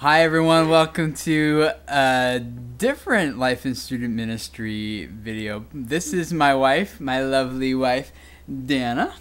Hi everyone, welcome to a different Life and Student Ministry video. This is my wife, my lovely wife, Dana,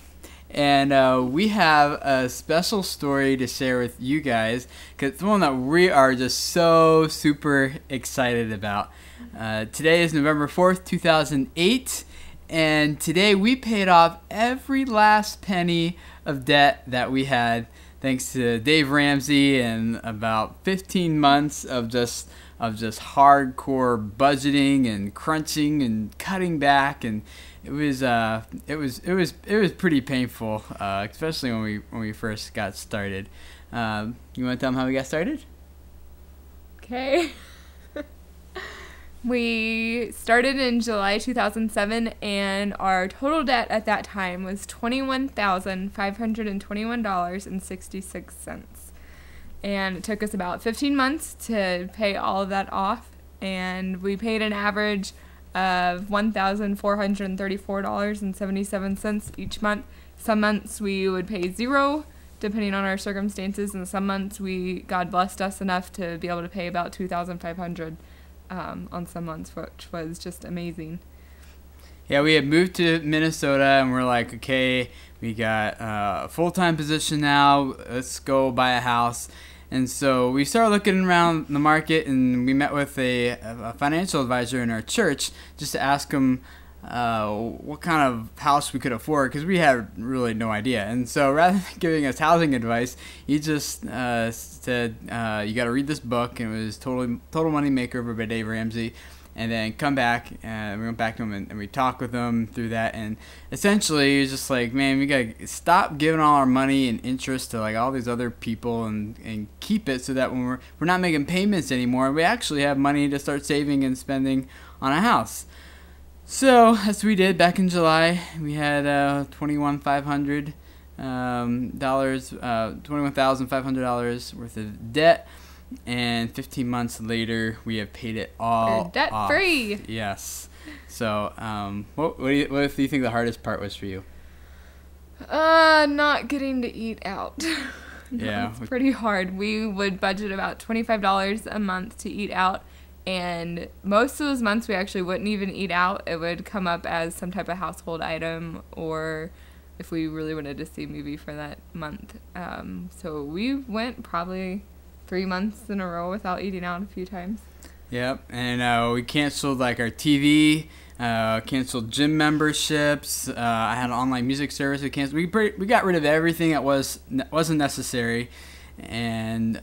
and we have a special story to share with you guys because it's one that we are just so super excited about. Today is November 4th, 2008, and today we paid off every last penny of debt that we had, thanks to Dave Ramsey and about 15 months of just hardcore budgeting and crunching and cutting back, and it was pretty painful, especially when we first got started. You want to tell them how we got started? Okay. We started in July 2007, and our total debt at that time was $21,521.66. And it took us about 15 months to pay all of that off, and we paid an average of $1,434.77 each month. Some months we would pay zero, depending on our circumstances, and some months God blessed us enough to be able to pay about $2,500 on some months, which was just amazing. Yeah, we had moved to Minnesota, and we're like, okay, we got a full-time position now. Let's go buy a house. And so we started looking around the market, and we met with a financial advisor in our church just to ask him what kind of house we could afford, because we had really no idea. And so rather than giving us housing advice, he just said, you got to read this book, and it was Total Money Makeover by Dave Ramsey, and then come back. And we went back to him, and we talked with him through that. And essentially he was just like, man, we got to stop giving all our money and interest to like all these other people, and keep it so that when we're not making payments anymore, we actually have money to start saving and spending on a house. So as we did back in July, we had $21,500 worth of debt, and 15 months later, we have paid it all We're debt off. free. Yes. So, what do you think the hardest part was for you? Not getting to eat out. Yeah, it's pretty hard. We would budget about $25 a month to eat out. And most of those months we actually wouldn't even eat out. It would come up as some type of household item, or if we really wanted to see a movie for that month. So we went probably 3 months in a row without eating out a few times. Yep, and we canceled like our TV, canceled gym memberships. I had an online music service we canceled. We got rid of everything that wasn't necessary, and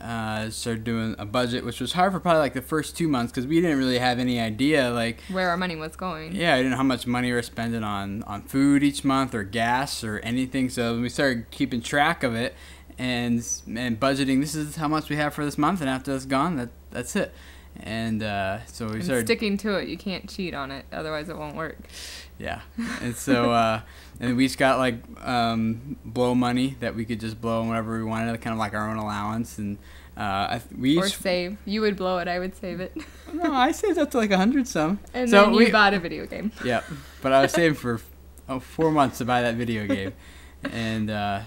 started doing a budget, which was hard for probably like the first 2 months because we didn't really have any idea like where our money was going. Yeah, I didn't know how much money we were spending on food each month or gas or anything. So we started keeping track of it and budgeting. This is how much we have for this month, and after that's gone, that's it. And so we started sticking to it. You can't cheat on it, otherwise it won't work. Yeah, and so and we just got like blow money that we could just blow whenever we wanted, kind of like our own allowance, and save. You would blow it, I would save it. No, I saved up to like 100 some. And so then we bought a video game. Yeah, but I was saving for 4 months to buy that video game, and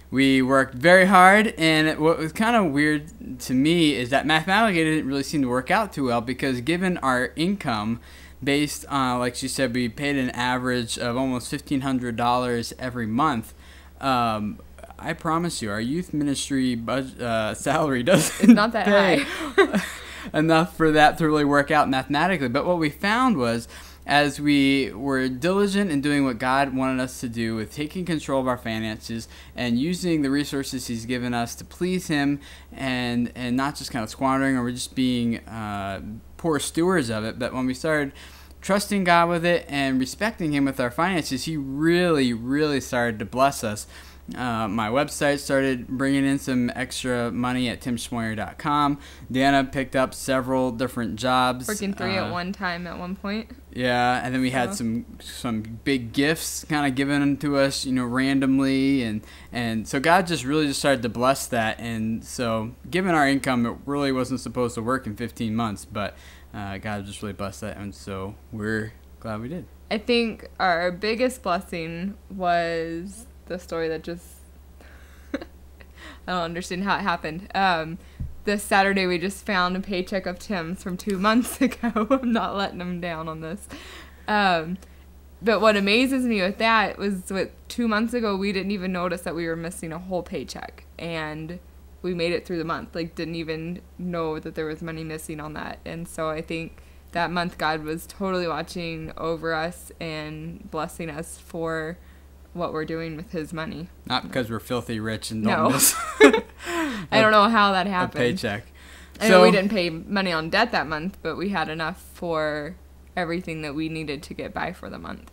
we worked very hard, and what was kind of weird to me is that mathematically it didn't really seem to work out too well, because given our income, based on, like she said, we paid an average of almost $1,500 every month. I promise you, our youth ministry salary doesn't not that high enough for that to really work out mathematically. But what we found was, as we were diligent in doing what God wanted us to do, with taking control of our finances and using the resources He's given us to please Him, and not just kind of squandering or just being poor stewards of it, but when we started trusting God with it and respecting Him with our finances, He really, really started to bless us. My website started bringing in some extra money at timschmoyer.com. Dana picked up several different jobs. Working 3 at one time at one point. Yeah, and then we had some big gifts kind of given to us, randomly, and so God just really just started to bless that. And so given our income, it really wasn't supposed to work in 15 months, but God just really blessed that, and so we're glad we did. I think our biggest blessing was the story that just I don't understand how it happened. This Saturday we just found a paycheck of Tim's from 2 months ago. I'm not letting him down on this. But what amazes me with that was 2 months ago we didn't even notice that we were missing a whole paycheck, and we made it through the month. Like, didn't even know that there was money missing on that. And so I think that month God was totally watching over us and blessing us for what we're doing with his money. Not because we're filthy rich and don't miss I don't know how that happened. A paycheck. I know we didn't pay money on debt that month, but we had enough for everything that we needed to get by for the month.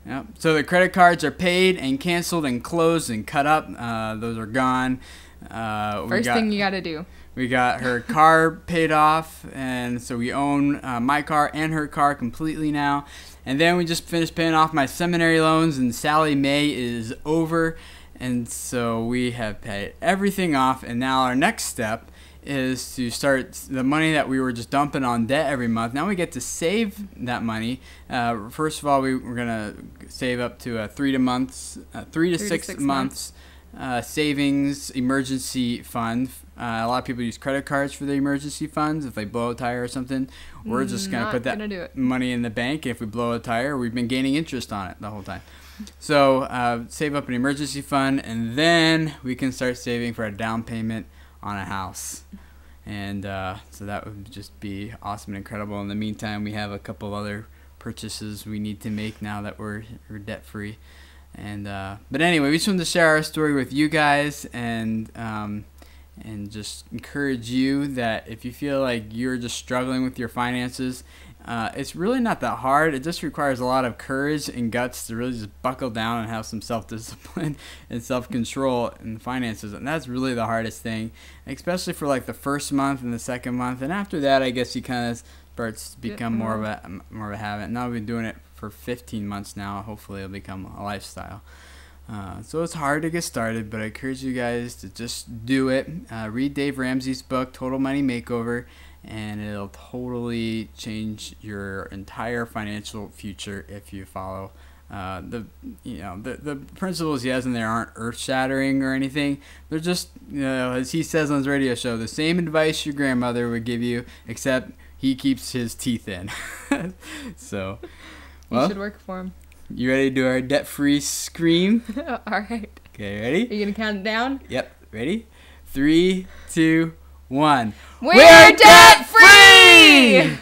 Yep. So the credit cards are paid and canceled and closed and cut up. Those are gone. First thing you got to do. We got her car paid off, and so we own my car and her car completely now. And then we just finished paying off my seminary loans, and Sally Mae is over. And so we have paid everything off, and now our next step is to start the money that we were just dumping on debt every month. Now we get to save that money. First of all, we're going to save up to 3 to 6 months savings emergency fund. A lot of people use credit cards for the emergency funds if they blow a tire or something. We're just going to put that money in the bank. If we blow a tire, we've been gaining interest on it the whole time. So save up an emergency fund, and then we can start saving for a down payment on a house. And so that would just be awesome and incredible. In the meantime, we have a couple other purchases we need to make now that we're debt free. And but anyway, we just wanted to share our story with you guys, and just encourage you that if you feel like you're just struggling with your finances, it's really not that hard. It just requires a lot of courage and guts to really just buckle down and have some self-discipline and self-control in the finances. And that's really the hardest thing, especially for like the first month and the second month. And after that, I guess you kind of starts to become more of a habit. Now we've been doing it for 15 months now. Hopefully it'll become a lifestyle. So it's hard to get started, but I encourage you guys to just do it. Read Dave Ramsey's book, Total Money Makeover, and it'll totally change your entire financial future if you follow the principles he has in there aren't earth-shattering or anything. They're just, as he says on his radio show, the same advice your grandmother would give you, except he keeps his teeth in. So, well, you should work for him. You ready to do our debt-free scream? All right. Okay, ready? Are you going to count it down? Yep. Ready? 3, 2, 1. We're debt-free!